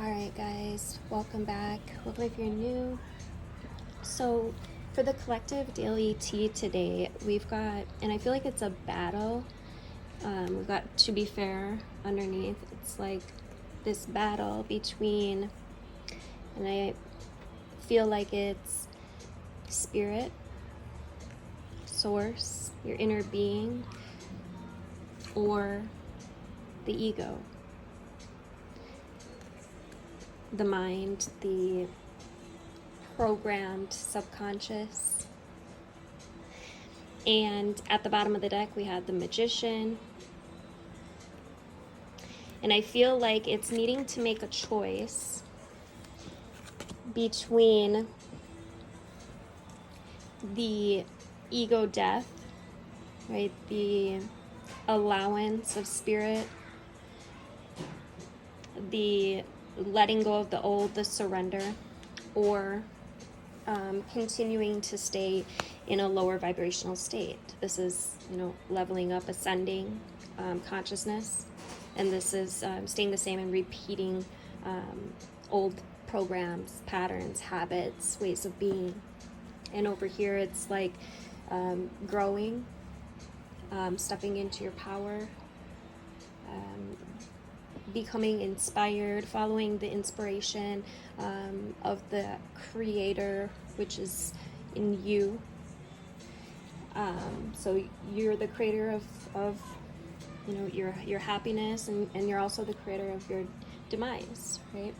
Alright guys, welcome back. Welcome if you're new. So for the collective daily tea today, we've got, and I feel like it's a battle. We've got to be fair underneath. It's like this battle between, and I feel like it's spirit, source, your inner being, or the ego. The mind, the programmed subconscious. And at the bottom of the deck we had the Magician. And I feel like it's needing to make a choice between the ego death, right? The allowance of spirit, the letting go of the old, the surrender, or continuing to stay in a lower vibrational state. This is, leveling up, ascending consciousness, and this is staying the same and repeating old programs, patterns, habits, ways of being. And over here, it's like growing, stepping into your power, becoming inspired, following the inspiration of the creator, which is in you. So you're the creator of your happiness, and you're also the creator of your demise, right?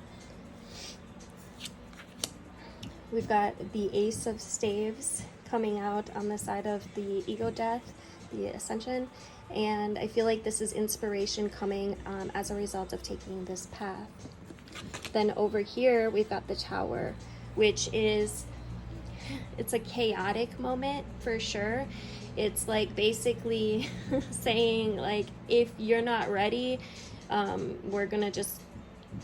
We've got the Ace of Staves coming out on the side of the ego death, the ascension. And I feel like this is inspiration coming as a result of taking this path. Then over here, we've got the Tower, which is, it's a chaotic moment for sure. It's like basically saying, like, if you're not ready, we're gonna just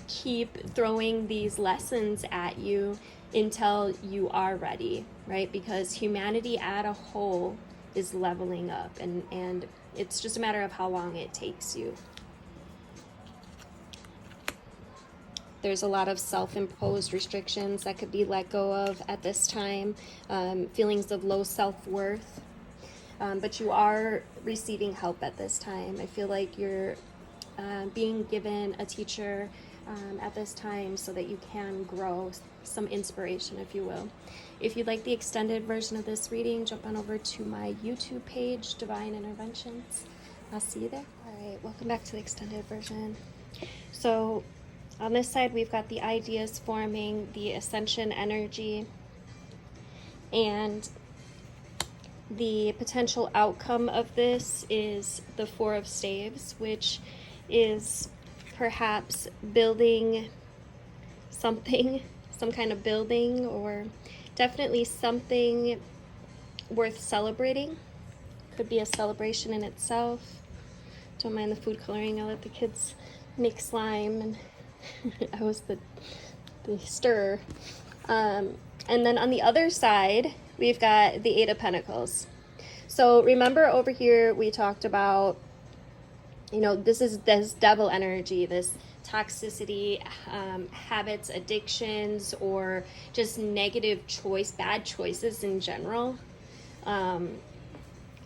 keep throwing these lessons at you until you are ready, right? Because humanity at a whole is leveling up, and it's just a matter of how long it takes you. There's a lot of self-imposed restrictions that could be let go of at this time, feelings of low self-worth, but you are receiving help at this time. I feel like you're being given a teacher at this time so that you can grow, some inspiration, if you will. If you'd like the extended version of this reading, jump on over to my YouTube page, Divine Interventions. I'll see you there. All right, welcome back to the extended version. So on this side, we've got the ideas forming, the ascension energy, and the potential outcome of this is the Four of Staves, which is perhaps building something, some kind of building, or definitely something worth celebrating. Could be a celebration in itself. Don't mind the food coloring. I let the kids make slime, and I was the stirrer. And then on the other side, we've got the Eight of Pentacles. So remember over here we talked about, this is this devil energy, this toxicity, habits, addictions, or just negative bad choices in general.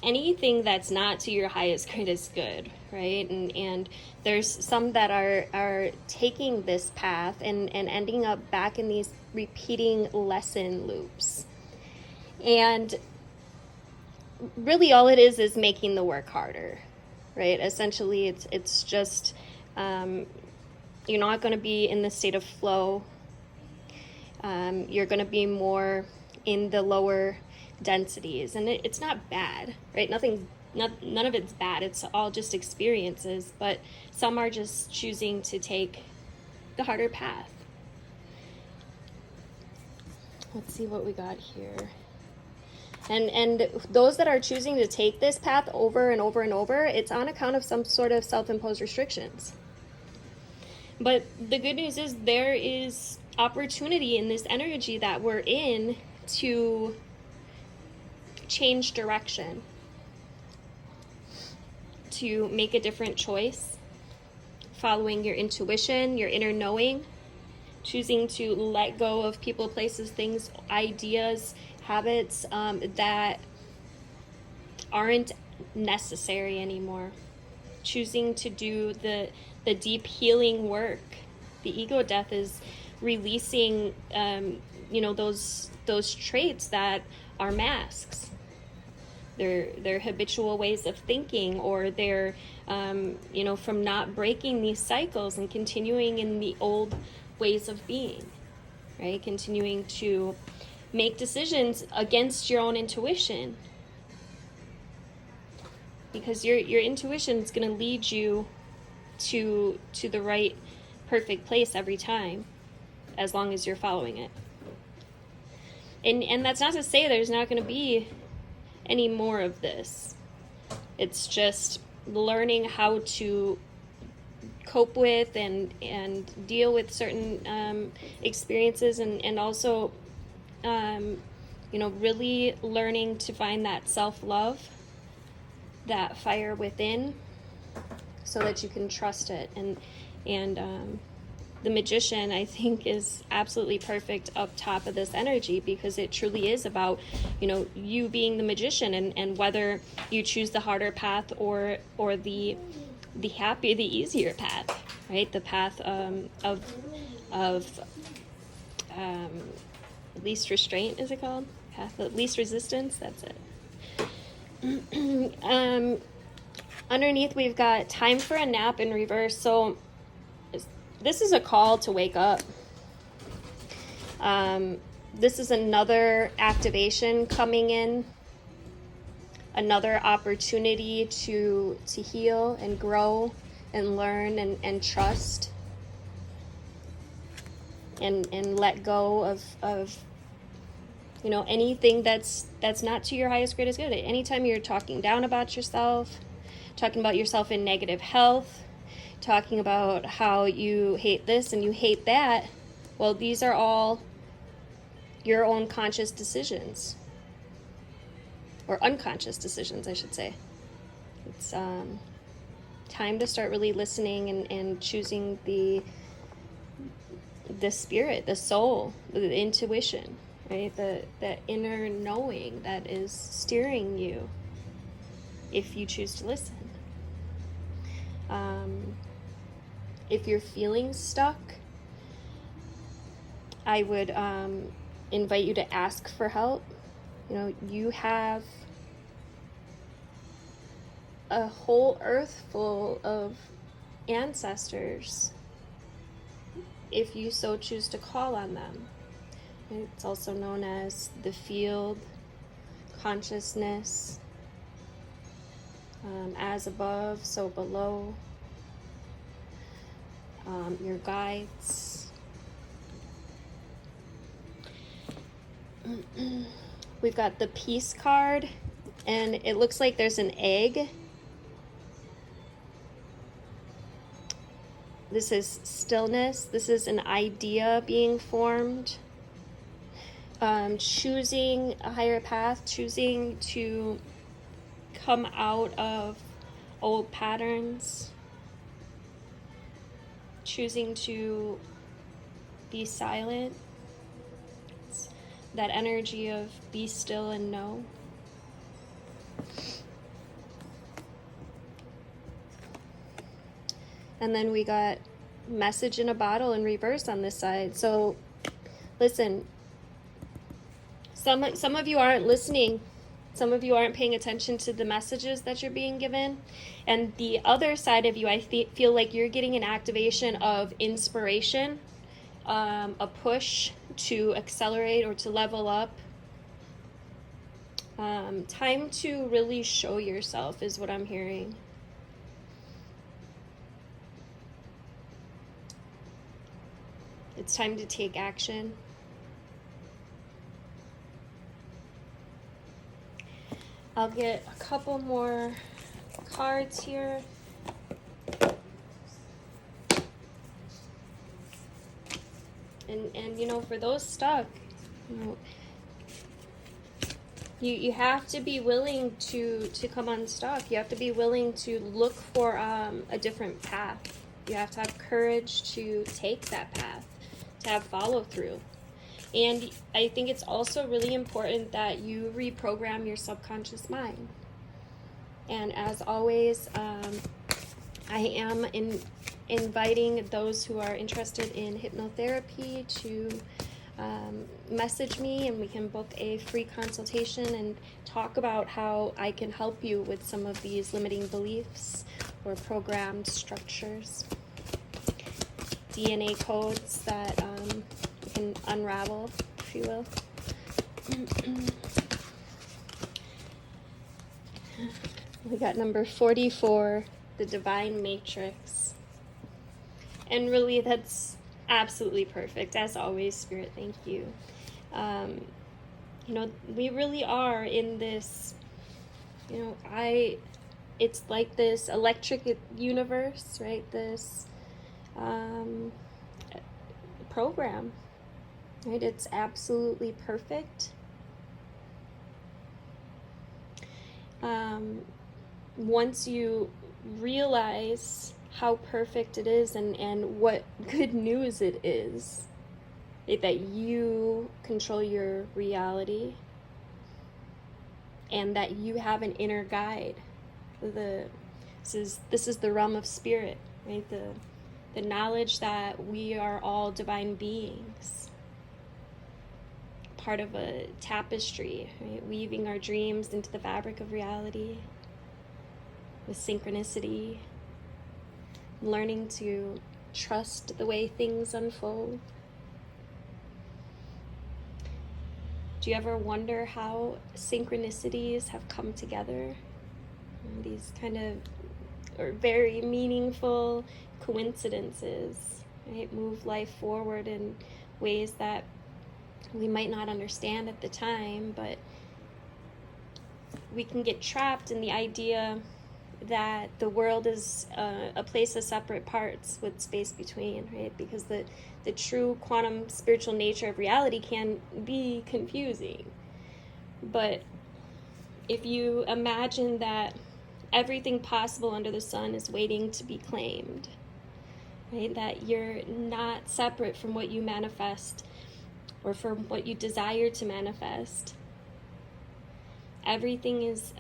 Anything that's not to your highest greatest good, right? And there's some that are taking this path and ending up back in these repeating lesson loops. And really all it is making the work harder, right? Essentially, it's just, you're not going to be in the state of flow. You're going to be more in the lower densities, and it's not bad, right? None of it's bad. It's all just experiences, but some are just choosing to take the harder path. Let's see what we got here. And those that are choosing to take this path over and over and over, it's on account of some sort of self-imposed restrictions. But the good news is there is opportunity in this energy that we're in to change direction, to make a different choice, following your intuition, your inner knowing, choosing to let go of people, places, things, ideas, habits that aren't necessary anymore. Choosing to do the deep healing work. The ego death is releasing, those traits that are masks. Their habitual ways of thinking, or their, from not breaking these cycles and continuing in the old ways of being, right? Continuing to make decisions against your own intuition, because your intuition is going to lead you to the right, perfect place every time, as long as you're following it. And that's not to say there's not going to be any more of this. It's just learning how to cope with and deal with certain experiences, and also really learning to find that self-love, that fire within, so that you can trust it. And the Magician, I think, is absolutely perfect up top of this energy, because it truly is about, you being the magician, and whether you choose the harder path or the happier, the easier path, right? The path of least restraint, is it called? Path of least resistance, that's it. Underneath, we've got time for a nap in reverse. So this is a call to wake up. This is another activation coming in, another opportunity to heal and grow and learn and trust and let go of anything that's not to your highest, greatest good. Anytime you're talking down about yourself, talking about yourself in negative health, talking about how you hate this and you hate that, well, these are all your own conscious decisions, or unconscious decisions, I should say. It's time to start really listening and choosing the spirit, the soul, the intuition, right? The inner knowing that is steering you, if you choose to listen. If you're feeling stuck, I would invite you to ask for help. You have a whole earth full of ancestors, if you so choose to call on them. It's also known as the field, consciousness, as above, so below, your guides. We've got the Peace card, and it looks like there's an egg. This is stillness. This is an idea being formed. Choosing a higher path, choosing to come out of old patterns, choosing to be silent. It's that energy of be still and know. And then we got message in a bottle in reverse on this side. So listen, some of you aren't listening. Some of you aren't paying attention to the messages that you're being given. And the other side of you, I feel like you're getting an activation of inspiration, a push to accelerate or to level up. Time to really show yourself is what I'm hearing. It's time to take action. I'll get a couple more cards here. And for those stuck, you have to be willing to come unstuck. You have to be willing to look for a different path. You have to have courage to take that path. to have follow through. And I think it's also really important that you reprogram your subconscious mind. And as always, I am inviting those who are interested in hypnotherapy to message me, and we can book a free consultation and talk about how I can help you with some of these limiting beliefs or programmed structures, DNA codes that you can unravel, if you will. We got number 44, the Divine Matrix. And really, that's absolutely perfect. As always, Spirit, thank you. You know, we really are in this, you know, it's like this electric universe, right? This program, right? It's absolutely perfect. Once you realize how perfect it is and what good news it is, that you control your reality and that you have an inner guide. This is the realm of spirit, right? The knowledge that we are all divine beings, part of a tapestry, right? Weaving our dreams into the fabric of reality with synchronicity, learning to trust the way things unfold. Do you ever wonder how synchronicities have come together? These kind of or very meaningful coincidences, right? Move life forward in ways that we might not understand at the time, but we can get trapped in the idea that the world is a place of separate parts with space between, right? Because the true quantum spiritual nature of reality can be confusing. But if you imagine that everything possible under the sun is waiting to be claimed, right? That you're not separate from what you manifest or from what you desire to manifest. Everything is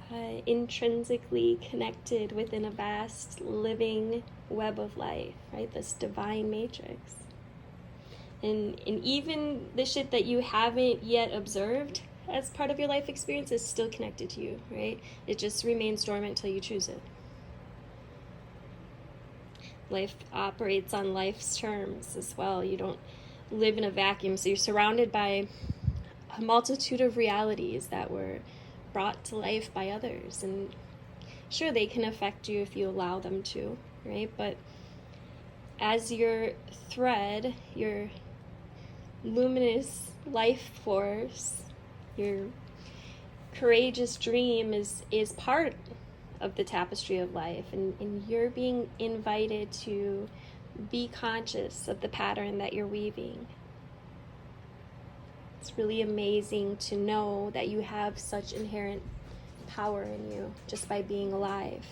intrinsically connected within a vast living web of life, right? This divine matrix. And even the shit that you haven't yet observed as part of your life experience is still connected to you, right? It just remains dormant until you choose it. Life operates on life's terms as well. You don't live in a vacuum, so you're surrounded by a multitude of realities that were brought to life by others, and sure, they can affect you if you allow them to, right? But as your thread, your luminous life force, your courageous dream is part of the tapestry of life, and you're being invited to be conscious of the pattern that you're weaving. It's really amazing to know that you have such inherent power in you just by being alive.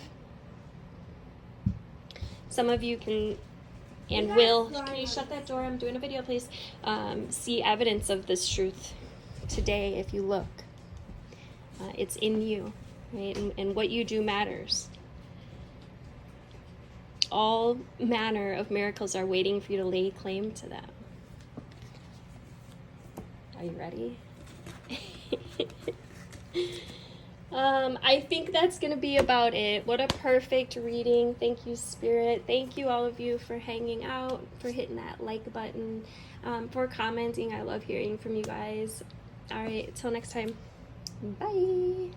Some of you can and will, can you shut that door? I'm doing a video, please. See evidence of this truth today if you look. It's in you, right? And what you do matters. All manner of miracles are waiting for you to lay claim to them. Are you ready? I think that's going to be about it. What a perfect reading. Thank you, Spirit. Thank you, all of you, for hanging out, for hitting that like button, for commenting. I love hearing from you guys. All right, till next time. Bye.